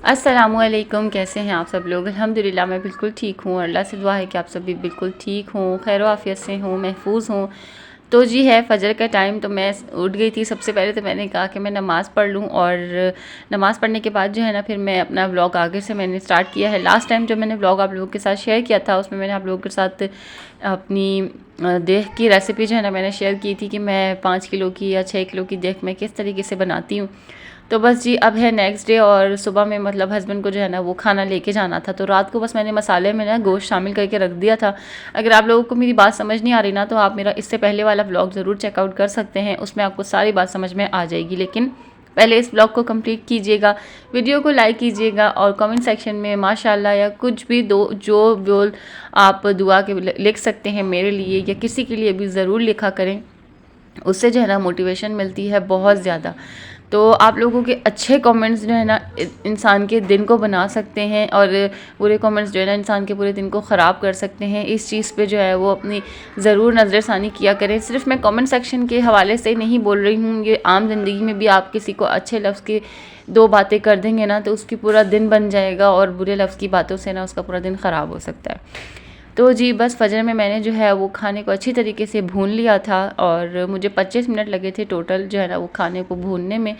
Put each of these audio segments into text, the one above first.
अस्सलामुअलैकुम। कैसे हैं आप सब लोग? अल्हम्दुलिल्लाह मैं बिल्कुल ठीक हूँ। अल्लाह से दुआ है कि आप सब भी बिल्कुल ठीक हों, खैर आफ़ियत से हों, महफूज हों। तो जी है फ़जर का टाइम, तो मैं उठ गई थी। सबसे पहले तो मैंने कहा कि मैं नमाज़ पढ़ लूँ, और नमाज़ पढ़ने के बाद जो है ना, फिर मैं अपना व्लॉग आगे से मैंने स्टार्ट किया है। लास्ट टाइम जो मैंने व्लॉग आप लोगों के साथ शेयर किया था, उसमें मैंने आप लोगों के साथ अपनी देख की रेसिपी जो है ना मैंने शेयर की थी कि मैं 5 किलो की या 6 किलो की देख मैं किस तरीके से बनाती हूँ। तो बस जी, अब है नेक्स्ट डे, और सुबह में मतलब हस्बैंड को जो है ना वो खाना लेके जाना था। तो रात को बस मैंने मसाले में ना गोश्त शामिल करके रख दिया था। अगर आप लोगों को मेरी बात समझ नहीं आ रही ना, तो आप मेरा इससे पहले वाला व्लॉग ज़रूर चेकआउट कर सकते हैं, उसमें आपको सारी बात समझ में आ जाएगी। लेकिन पहले इस व्लॉग को कंप्लीट कीजिएगा, वीडियो को लाइक कीजिएगा, और कमेंट सेक्शन में माशाल्लाह या कुछ भी दो जो बोल आप दुआ के लिख सकते हैं मेरे लिए या किसी के लिए भी ज़रूर लिखा करें। उससे जो है ना मोटिवेशन मिलती है बहुत ज़्यादा। तो आप लोगों के अच्छे कमेंट्स जो है ना इंसान के दिन को बना सकते हैं, और बुरे कमेंट्स जो है ना इंसान के पूरे दिन को ख़राब कर सकते हैं। इस चीज़ पे जो है वो अपनी ज़रूर नज़रसानी किया करें। सिर्फ मैं कमेंट सेक्शन के हवाले से नहीं बोल रही हूँ, ये आम ज़िंदगी में भी आप किसी को अच्छे लफ्ज़ की दो बातें कर देंगे ना, तो उसकी पूरा दिन बन जाएगा, और बुरे लफ्ज़ की बातों से ना उसका पूरा दिन ख़राब हो सकता है। तो जी बस फ़जर में मैंने जो है वो खाने को अच्छी तरीके से भून लिया था, और मुझे 25 मिनट लगे थे टोटल जो है ना वो खाने को भूनने में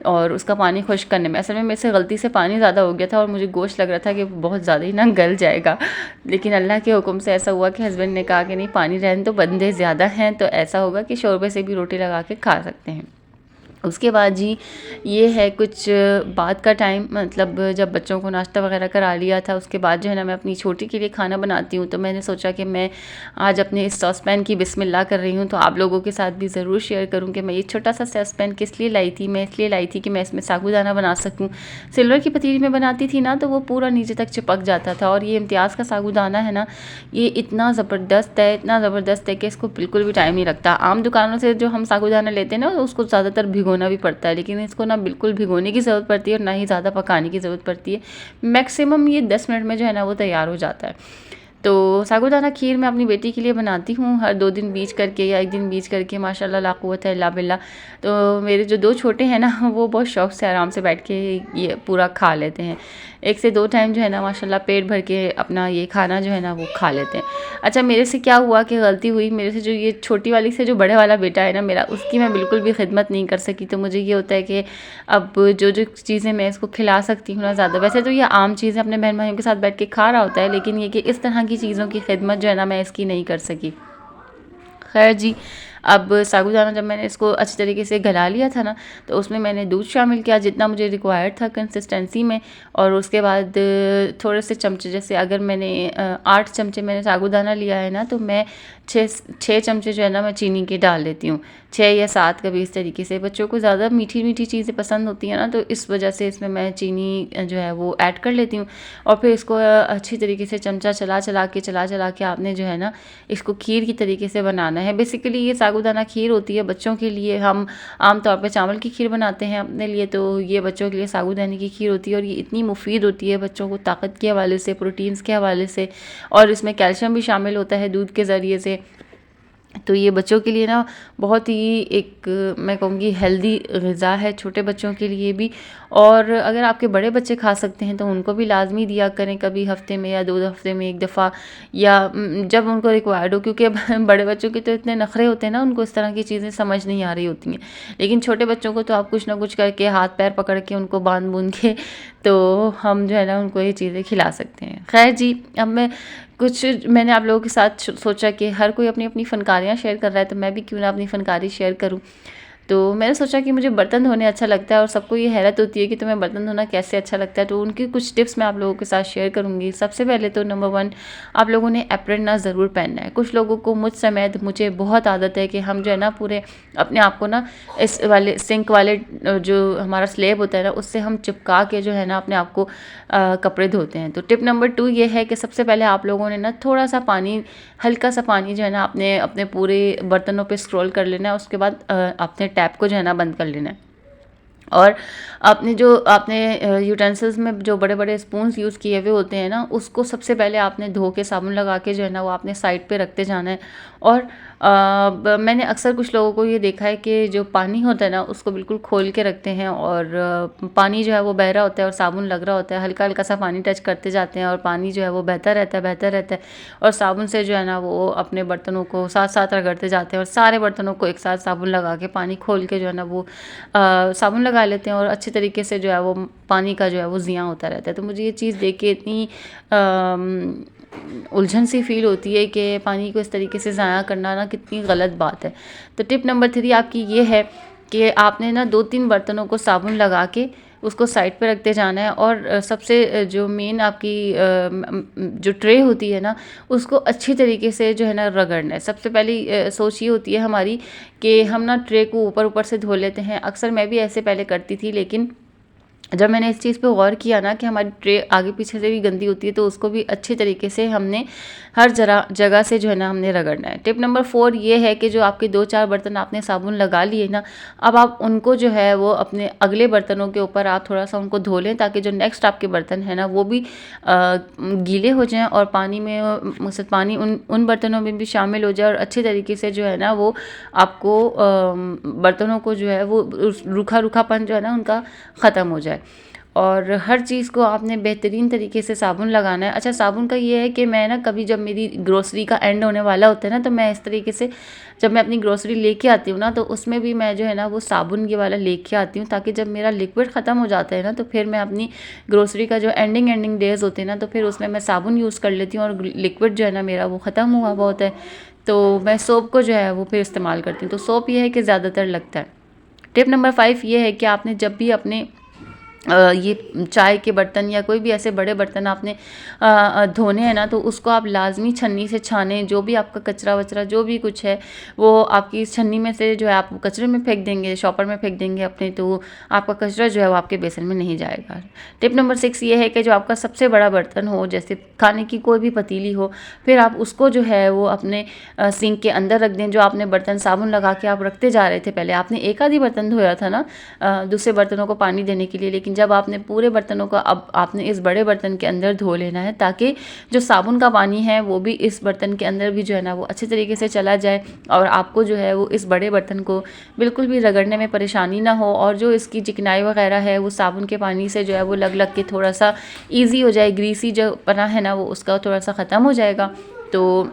और उसका पानी खुश्क करने में। असल में मेरे से गलती से पानी ज़्यादा हो गया था, और मुझे गोश्त लग रहा था कि बहुत ज़्यादा ही ना गल जाएगा। लेकिन अल्लाह के हुक्म से ऐसा हुआ कि हस्बैंड ने कहा कि नहीं, पानी रहने तो बंदे ज़्यादा हैं, तो ऐसा होगा कि शोरबे से भी रोटी लगा के खा सकते हैं। उसके बाद जी ये है कुछ बाद का टाइम, मतलब जब बच्चों को नाश्ता वगैरह करा लिया था, उसके बाद जो है ना मैं अपनी छोटी के लिए खाना बनाती हूँ। तो मैंने सोचा कि मैं आज अपने इस सॉसपैन की बिस्मिल्लाह कर रही हूँ, तो आप लोगों के साथ भी ज़रूर शेयर करूँ कि मैं ये छोटा सा सॉसपैन किस लिए लाई थी। मैं इसलिए लाई थी कि मैं इसमें साबूदाना बना सकूँ। सिल्वर की पतीली में बनाती थी ना, तो वो पूरा नीचे तक चिपक जाता था। और ये इम्तियाज़ का साबूदाना है ना, ये इतना ज़बरदस्त है, इतना ज़बरदस्त है कि इसको बिल्कुल भी टाइम नहीं लगता। आम दुकानों से जो हम साबूदाना लेते हैं ना, उसको ज़्यादातर भिगोना भी पड़ता है, लेकिन इसको ना बिल्कुल भिगोने की ज़रूरत पड़ती है, और ना ही ज़्यादा पकाने की ज़रूरत पड़ती है। मैक्सिमम ये 10 मिनट में जो है ना वो तैयार हो जाता है। तो साबूदाना खीर मैं अपनी बेटी के लिए बनाती हूँ, हर 2 दिन बीच करके या 1 दिन बीच करके, माशाल्लाह ला कुव्वत इल्ला बिल्लाह। तो मेरे जो 2 छोटे हैं ना, वो बहुत शौक़ से आराम से बैठ के ये पूरा खा लेते हैं। 1 से 2 टाइम जो है ना माशाल्लाह पेट भर के अपना ये खाना जो है ना वो खा लेते हैं। अच्छा, मेरे से क्या हुआ कि गलती हुई, मेरे से जो ये छोटी वाली से जो बड़े वाला बेटा है ना मेरा, उसकी मैं बिल्कुल भी खिदमत नहीं कर सकी। तो मुझे ये होता है कि अब जो चीज़ें मैं इसको खिला सकती हूँ ना ज़्यादा, वैसे तो ये आम चीज़ है, अपने बहन भाइयों के साथ बैठ के खा रहा होता है, लेकिन ये कि इस तरह की चीज़ों की खिदमत जो है ना मैं इसकी नहीं कर सकी। खैर जी, अब साबूदाना जब मैंने इसको अच्छी तरीके से गला लिया था ना, तो उसमें मैंने दूध शामिल किया जितना मुझे रिक्वायर्ड था कंसिस्टेंसी में। और उसके बाद थोड़े से चमचे, जैसे अगर मैंने 8 चमचे मैंने साबूदाना लिया है ना, तो मैं 6 चमचे जो है ना मैं चीनी के डाल लेती हूँ, 6 या 7 कभी इस तरीके से। बच्चों को ज़्यादा मीठी मीठी चीज़ें पसंद होती हैं ना, तो इस वजह से इसमें मैं चीनी जो है वो ऐड कर लेती हूँ। और फिर इसको अच्छी तरीके से चमचा चला चला के आपने जो है ना इसको खीर की तरीके से बनाना है। बेसिकली ये साबूदाना खीर होती है बच्चों के लिए। हम आम तौर पे चावल की खीर बनाते हैं अपने लिए, तो ये बच्चों के लिए साबूदाने की खीर होती है, और ये इतनी मुफीद होती है बच्चों को ताकत के हवाले से, प्रोटीन्स के हवाले से, और इसमें कैल्शियम भी शामिल होता है दूध के ज़रिए से। तो ये बच्चों के लिए ना बहुत ही एक मैं कहूँगी हेल्दी ग़िज़ा है, छोटे बच्चों के लिए भी। और अगर आपके बड़े बच्चे खा सकते हैं तो उनको भी लाज़मी दिया करें, कभी हफ़्ते में या 2 हफ़्ते में 1 दफ़ा, या जब उनको रिक्वायर्ड हो। क्योंकि बड़े बच्चों के तो इतने नखरे होते हैं ना, उनको इस तरह की चीज़ें समझ नहीं आ रही होती हैं। लेकिन छोटे बच्चों को तो आप कुछ ना कुछ करके, हाथ पैर पकड़ के, उनको बांध बूंद के, तो हम जो है ना उनको ये चीज़ें खिला सकते हैं। खैर जी, अब मैंने आप लोगों के साथ सोचा कि हर कोई अपनी अपनी फ़नकारियाँ शेयर कर रहा है, तो मैं भी क्यों ना अपनी फ़नकारी शेयर करूँ। तो मैंने सोचा कि मुझे बर्तन धोने अच्छा लगता है, और सबको ये हैरत होती है कि तुम्हें बर्तन धोना कैसे अच्छा लगता है। तो उनकी कुछ टिप्स मैं आप लोगों के साथ शेयर करूँगी। सबसे पहले तो नंबर 1, आप लोगों ने एप्रन ना ज़रूर पहनना है। कुछ लोगों को, मुझ समेत मुझे बहुत आदत है कि हम जो है ना पूरे अपने आप को ना इस वाले सिंक वाले जो हमारा स्लेब होता है ना, उससे हम चिपका के जो है ना अपने आप को कपड़े धोते हैं। तो टिप नंबर 2 ये है कि सबसे पहले आप लोगों ने ना थोड़ा सा पानी, हल्का सा पानी जो है ना अपने पूरे बर्तनों पे स्क्रॉल कर लेना है। उसके बाद अपने टैप को जो है ना बंद कर लेना है। और आपने यूटेंसिल्स में जो बड़े बड़े स्पून्स यूज़ किए हुए होते हैं ना, उसको सबसे पहले आपने धो के साबुन लगा के जो है ना वो आपने साइड पे रखते जाना है। और मैंने अक्सर कुछ लोगों को ये देखा है कि जो पानी होता है ना उसको बिल्कुल खोल के रखते हैं, और पानी जो है वो बह रहा होता है और साबुन लग रहा होता है, हल्का हल्का सा पानी टच करते जाते हैं और पानी जो है वो बहता रहता है और साबुन से जो है ना वो अपने बर्तनों को साथ साथ रगड़ते जाते हैं और सारे बर्तनों को एक साथ साबुन लगा के पानी खोल के जो है ना वो साबुन लगा लेते हैं और अच्छे तरीके से जो है वो पानी का जो है वो ज़ियाँ होता रहता है। तो मुझे ये चीज़ देख के इतनी उलझन सी फ़ील होती है कि पानी को इस तरीके से ज़ाया करना ना कितनी गलत बात है। तो टिप नंबर 3 आपकी ये है कि आपने ना 2-3 बर्तनों को साबुन लगा के उसको साइड पे रखते जाना है, और सबसे जो मेन आपकी जो ट्रे होती है ना उसको अच्छी तरीके से जो है ना रगड़ना है। सबसे पहली सोच ये होती है हमारी कि हम ना ट्रे को ऊपर-ऊपर से धो लेते हैं। अक्सर मैं भी ऐसे पहले करती थी, लेकिन जब मैंने इस चीज़ पे गौर किया ना कि हमारी ट्रे आगे पीछे से भी गंदी होती है, तो उसको भी अच्छे तरीके से हमने हर जगह से जो है ना हमने रगड़ना है। टिप नंबर 4 ये है कि जो आपके 2-4 बर्तन आपने साबुन लगा लिए ना, अब आप उनको जो है वो अपने अगले बर्तनों के ऊपर आप थोड़ा सा उनको धो लें, ताकि जो नेक्स्ट आपके बर्तन है ना वो भी गीले हो जाएं और पानी में मकसद पानी उन बर्तनों में भी शामिल हो जाए और अच्छे तरीके से जो है ना वो आपको बर्तनों को जो है वो रूखा रूखापन जो है ना उनका ख़त्म हो जाए। और हर चीज़ को आपने बेहतरीन तरीके से साबुन लगाना है। अच्छा, साबुन का ये है कि मैं ना कभी जब मेरी ग्रोसरी का एंड होने वाला होता है ना, तो मैं इस तरीके से जब मैं अपनी ग्रोसरी लेके आती हूँ ना, तो उसमें भी मैं जो है ना वो साबुन ये वाला लेके आती हूँ, ताकि जब मेरा लिक्विड ख़त्म हो जाता है ना तो फिर मैं अपनी ग्रोसरी का जो एंडिंग डेज़ होते हैं ना, तो फिर उसमें मैं साबुन यूज़ कर लेती हूँ और लिक्विड जो है ना मेरा वो ख़त्म हुआ हुआ होता है, तो मैं सोप को जो है वो फिर इस्तेमाल करती हूँ। तो सोप ये है कि ज़्यादातर लगता है। टिप नंबर 5 ये है कि आपने जब भी अपने ये चाय के बर्तन या कोई भी ऐसे बड़े बर्तन आपने धोने हैं ना, तो उसको आप लाजमी छन्नी से छानें। जो भी आपका कचरा वचरा जो भी कुछ है वो आपकी इस छन्नी में से जो है आप कचरे में फेंक देंगे, शॉपर में फेंक देंगे अपने, तो आपका कचरा जो है वो आपके बेसन में नहीं जाएगा। टिप नंबर 6 ये है कि जो आपका सबसे बड़ा बर्तन हो, जैसे खाने की कोई भी पतीली हो, फिर आप उसको जो है वो अपने सिंक के अंदर रख दें। जो आपने बर्तन साबुन लगा के आप रखते जा रहे थे, पहले आपने एक आधी बर्तन धोया था ना दूसरे बर्तनों को पानी देने के लिए, लेकिन जब आपने पूरे बर्तनों को अब आपने इस बड़े बर्तन के अंदर धो लेना है, ताकि जो साबुन का पानी है वो भी इस बर्तन के अंदर भी जो है ना वो अच्छे तरीके से चला जाए और आपको जो है वो इस बड़े बर्तन को बिल्कुल भी रगड़ने में परेशानी ना हो, और जो इसकी चिकनाई वगैरह है वो साबुन के पानी से जो है वो लग लग के थोड़ा सा ईजी हो जाए, ग्रीसी जो पना है ना वो उसका थोड़ा सा ख़त्म हो जाएगा। तो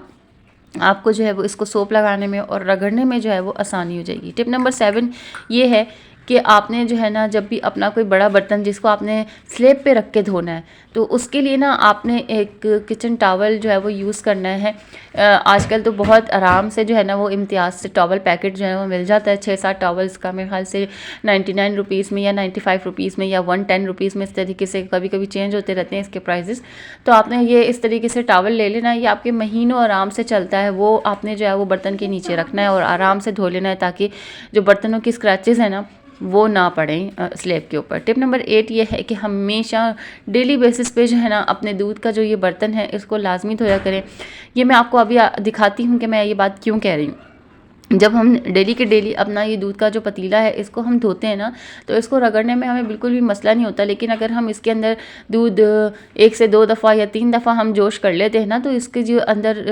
आपको जो है वो इसको सोप लगाने में और रगड़ने में जो है वो आसानी हो जाएगी। टिप नंबर 7 ये है कि आपने जो है ना जब भी अपना कोई बड़ा बर्तन जिसको आपने स्लेब पे रख के धोना है, तो उसके लिए ना आपने एक किचन टॉवल जो है वो यूज़ करना है। आजकल तो बहुत आराम से जो है ना वो इम्तियाज़ से टॉवल पैकेट जो है वो मिल जाता है। 6-7 टॉवल्स का मेरे ख्याल से 99 रुपीज़ में या 95 रुपीज़ में या 110 रुपीज़ में, इस तरीके से कभी कभी चेंज होते रहते हैं इसके प्राइजेस। तो आपने ये इस तरीके से टॉवल ले लेना है, ये आपके महीनों आराम से चलता है। वो आपने जो है वो बर्तन के नीचे रखना है और आराम से धो लेना है, ताकि जो बर्तनों की स्क्रैचेस हैं ना वो ना पड़ें स्लेब के ऊपर। टिप नंबर 8 ये है कि हमेशा डेली बेसिस पे जो है ना अपने दूध का जो ये बर्तन है इसको लाजमी धोया करें। ये मैं आपको अभी दिखाती हूँ कि मैं ये बात क्यों कह रही हूँ। जब हम डेली के डेली अपना ये दूध का जो पतीला है इसको हम धोते हैं ना, तो इसको रगड़ने में हमें बिल्कुल भी मसला नहीं होता। लेकिन अगर हम इसके अंदर दूध 1 से 2 दफ़ा या 3 दफ़ा हम जोश कर लेते हैं ना, तो इसके जो अंदर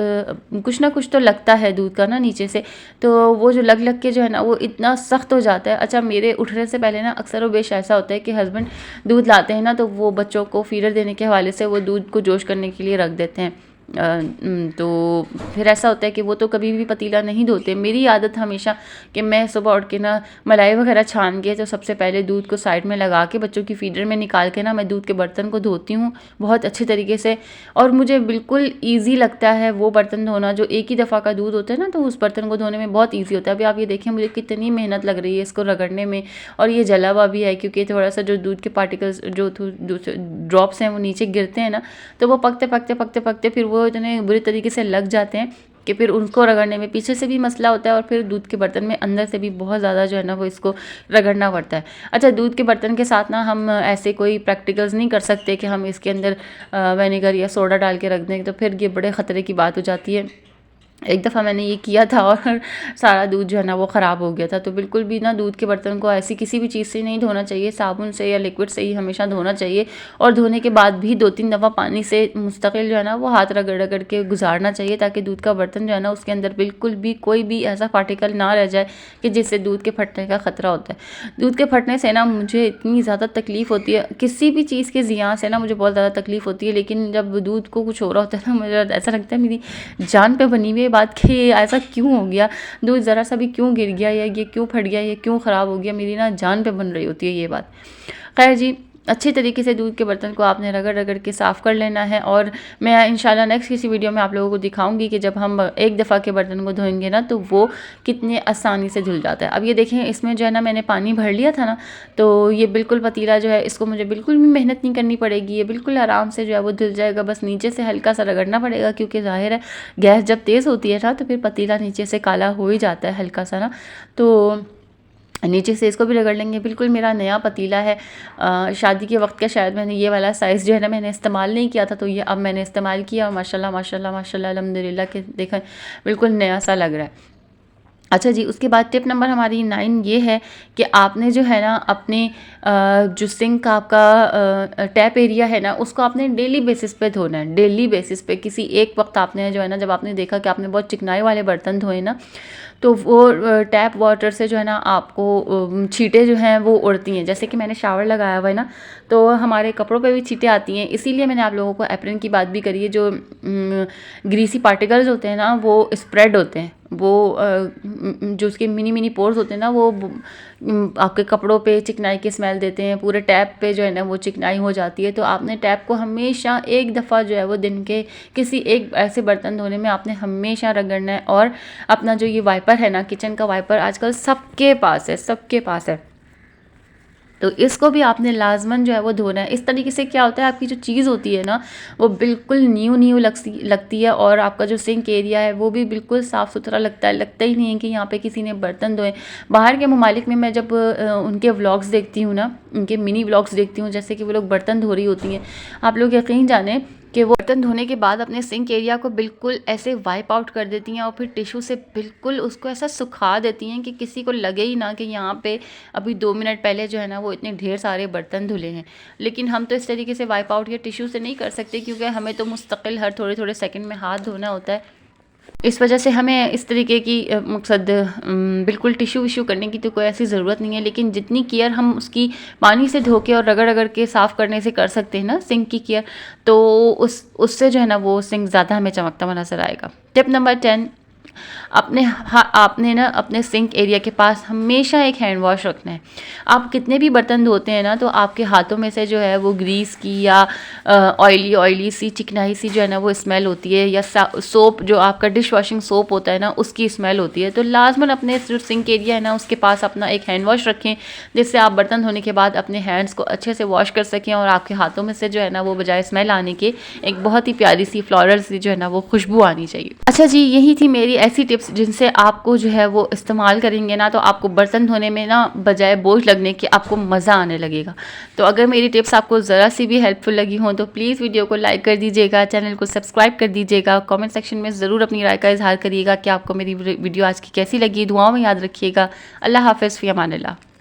कुछ ना कुछ तो लगता है दूध का ना नीचे से, तो वो जो लग लग के जो है ना वो इतना सख्त हो जाता है। अच्छा, मेरे उठने से पहले ना अक्सर व बेश ऐसा होता है कि हस्बैंड दूध लाते हैं ना, तो वो बच्चों को फीडर देने के हवाले से वो दूध को जोश करने के लिए रख देते हैं। तो फिर ऐसा होता है कि वो तो कभी भी पतीला नहीं धोते। मेरी आदत हमेशा कि मैं सुबह उठ के ना मलाई वगैरह छान के तो सबसे पहले दूध को साइड में लगा के बच्चों की फीडर में निकाल के ना मैं दूध के बर्तन को धोती हूँ बहुत अच्छे तरीके से, और मुझे बिल्कुल ईजी लगता है वो बर्तन धोना। जो एक ही दफ़ा का दूध होता है ना, तो उस बर्तन को धोने में बहुत ईजी होता है। अभी आप ये देखिए मुझे कितनी मेहनत लग रही है इसको रगड़ने में, और ये जला हुआ भी है क्योंकि थोड़ा सा जो दूध के पार्टिकल्स जो ड्रॉप्स हैं वो नीचे गिरते हैं ना, तो वो पकते पकते पकते पकते फिर वो इतने बुरी तरीके से लग जाते हैं कि फिर उनको रगड़ने में पीछे से भी मसला होता है और फिर दूध के बर्तन में अंदर से भी बहुत ज़्यादा जो है ना वो इसको रगड़ना पड़ता है। अच्छा, दूध के बर्तन के साथ ना हम ऐसे कोई प्रैक्टिकल्स नहीं कर सकते कि हम इसके अंदर विनेगर या सोडा डाल के रख दें, तो फिर ये बड़े ख़तरे की बात हो जाती है। एक दफ़ा मैंने ये किया था और सारा दूध जो है ना वो ख़राब हो गया था। तो बिल्कुल भी ना दूध के बर्तन को ऐसी किसी भी चीज़ से नहीं धोना चाहिए, साबुन से या लिक्विड से ही हमेशा धोना चाहिए। और धोने के बाद भी 2-3 दफ़ा पानी से मुस्तकिल जो है ना वो हाथ रगड़-रगड़ के गुज़ारना चाहिए, ताकि दूध का बर्तन जो है ना उसके अंदर बिल्कुल भी कोई भी ऐसा पार्टिकल ना रह जाए कि जिससे दूध के फटने का ख़तरा होता है। दूध के फटने से ना मुझे इतनी ज़्यादा तकलीफ़ होती है, किसी भी चीज़ के ज़ियाँ से ना मुझे बहुत ज़्यादा तकलीफ़ होती है, लेकिन जब दूध को कुछ हो रहा होता है ना, मुझे ऐसा लगता है मेरी जान पे बनी हुई है बात कि ऐसा क्यों हो गया, दूध ज़रा सा भी क्यों गिर गया, या ये क्यों फट गया, ये क्यों ख़राब हो गया, मेरी ना जान पे बन रही होती है ये बात। खैर जी, अच्छे तरीके से दूध के बर्तन को आपने रगड़ रगड़ के साफ़ कर लेना है। और मैं इंशाल्लाह नेक्स्ट किसी वीडियो में आप लोगों को दिखाऊंगी कि जब हम एक दफ़ा के बर्तन को धोएंगे ना तो वो कितने आसानी से धुल जाता है। अब ये देखें, इसमें जो है ना मैंने पानी भर लिया था ना, तो ये बिल्कुल पतीला जो है इसको मुझे बिल्कुल भी मेहनत नहीं करनी पड़ेगी, ये बिल्कुल आराम से जो है वो धुल जाएगा। बस नीचे से हल्का सा रगड़ना पड़ेगा, क्योंकि ज़ाहिर है गैस जब तेज़ होती है ना तो फिर पतीला नीचे से काला हो ही जाता है हल्का सा ना, तो नीचे से इसको भी रगड़ लेंगे। बिल्कुल मेरा नया पतीला है, शादी के वक्त का, शायद मैंने ये वाला साइज़ जो है ना मैंने इस्तेमाल नहीं किया था, तो ये अब मैंने इस्तेमाल किया और माशाल्लाह माशाल्लाह माशाल्लाह अल्हम्दुलिल्लाह के देखें बिल्कुल नया सा लग रहा है। अच्छा जी, उसके बाद टिप नंबर हमारी 9 ये है कि आपने जो है ना अपने जो सिंक का आपका टैप एरिया है ना उसको आपने डेली बेसिस पे धोना है। डेली बेसिस पे किसी एक वक्त आपने जो है ना, जब आपने देखा कि आपने बहुत चिकनाई वाले बर्तन धोए ना, तो वो टैप वाटर से जो है ना आपको छींटे जो हैं वो उड़ती हैं। जैसे कि मैंने शावर लगाया हुआ है ना, तो हमारे कपड़ों पे भी छींटे आती हैं, इसीलिए मैंने आप लोगों को एप्रन की बात भी करी है। जो ग्रीसी पार्टिकल्स होते हैं ना वो स्प्रेड होते हैं, वो जो उसके मिनी मिनी पोर्स होते हैं ना वो आपके कपड़ों पे चिकनाई की स्मेल देते हैं, पूरे टैप पे जो है ना वो चिकनाई हो जाती है। तो आपने टैप को हमेशा एक दफ़ा जो है वो दिन के किसी एक ऐसे बर्तन धोने में आपने हमेशा रगड़ना है। और अपना जो ये वाइपर है ना, किचन का वाइपर आजकल सबके पास है, सबके पास है, तो इसको भी आपने लाजमन जो है वो धोना है। इस तरीके से क्या होता है, आपकी जो चीज़ होती है ना वो बिल्कुल न्यू न्यू लगती है, और आपका जो सिंक एरिया है वो भी बिल्कुल साफ़ सुथरा लगता है। लगता ही नहीं है कि यहाँ पे किसी ने बर्तन धोए। बाहर के ममालिक में मैं जब उनके व्लॉग्स देखती हूँ ना, उनके मिनी व्लॉग्स देखती हूँ, जैसे कि वो लोग बर्तन धो रही होती हैं, आप लोग यकीन जाने कि वो बर्तन धोने के बाद अपने सिंक एरिया को बिल्कुल ऐसे वाइप आउट कर देती हैं और फिर टिश्यू से बिल्कुल उसको ऐसा सुखा देती हैं कि किसी को लगे ही ना कि यहाँ पे अभी 2 मिनट पहले जो है ना वो इतने ढेर सारे बर्तन धुले हैं। लेकिन हम तो इस तरीके से वाइप आउट या टिश्यू से नहीं कर सकते, क्योंकि हमें तो मुस्तकिल हर थोड़े थोड़े सेकंड में हाथ धोना होता है। इस वजह से हमें इस तरीके की मकसद बिल्कुल टिश्यू विश्यू करने की तो कोई ऐसी ज़रूरत नहीं है। लेकिन जितनी केयर हम उसकी पानी से धो के और रगड़ रगड़ के साफ़ करने से कर सकते हैं ना सिंक की केयर, तो उससे जो है ना वो सिंक ज़्यादा हमें चमकता हुआ नज़र आएगा। टिप नंबर 10, आपने ना अपने सिंक एरिया के पास हमेशा एक हैंड वॉश रखना है। आप कितने भी बर्तन धोते हैं ना तो आपके हाथों में से जो है वो ग्रीस की या ऑयली सी चिकनाई सी जो है ना वो स्मेल होती है, या सोप जो आपका डिश वॉशिंग सोप होता है ना उसकी स्मेल होती है। तो लाजमन अपने जो सिंक एरिया है ना उसके पास अपना एक हैंड वॉश रखें, जिससे आप बर्तन धोने के बाद अपने हैंड्स को अच्छे से वॉश कर सकें और आपके हाथों में से जो है ना वो बजाय स्मेल आने के एक बहुत ही प्यारी सी फ्लोरल सी जो है ना वो खुशबू आनी चाहिए। अच्छा जी, यही थी मेरी ऐसी टिप्स जिनसे आपको जो है वो इस्तेमाल करेंगे ना तो आपको बर्तन धोने में ना बजाय बोझ लगने के आपको मज़ा आने लगेगा। तो अगर मेरी टिप्स आपको ज़रा सी भी हेल्पफुल लगी हों तो प्लीज़ वीडियो को लाइक कर दीजिएगा, चैनल को सब्सक्राइब कर दीजिएगा, कमेंट सेक्शन में ज़रूर अपनी राय का इजहार करिएगा कि आपको मेरी वीडियो आज की कैसी लगी। दुआओं में याद रखिएगा। अल्लाह हाफ़िज़, फ़ी अमानिल्लाह।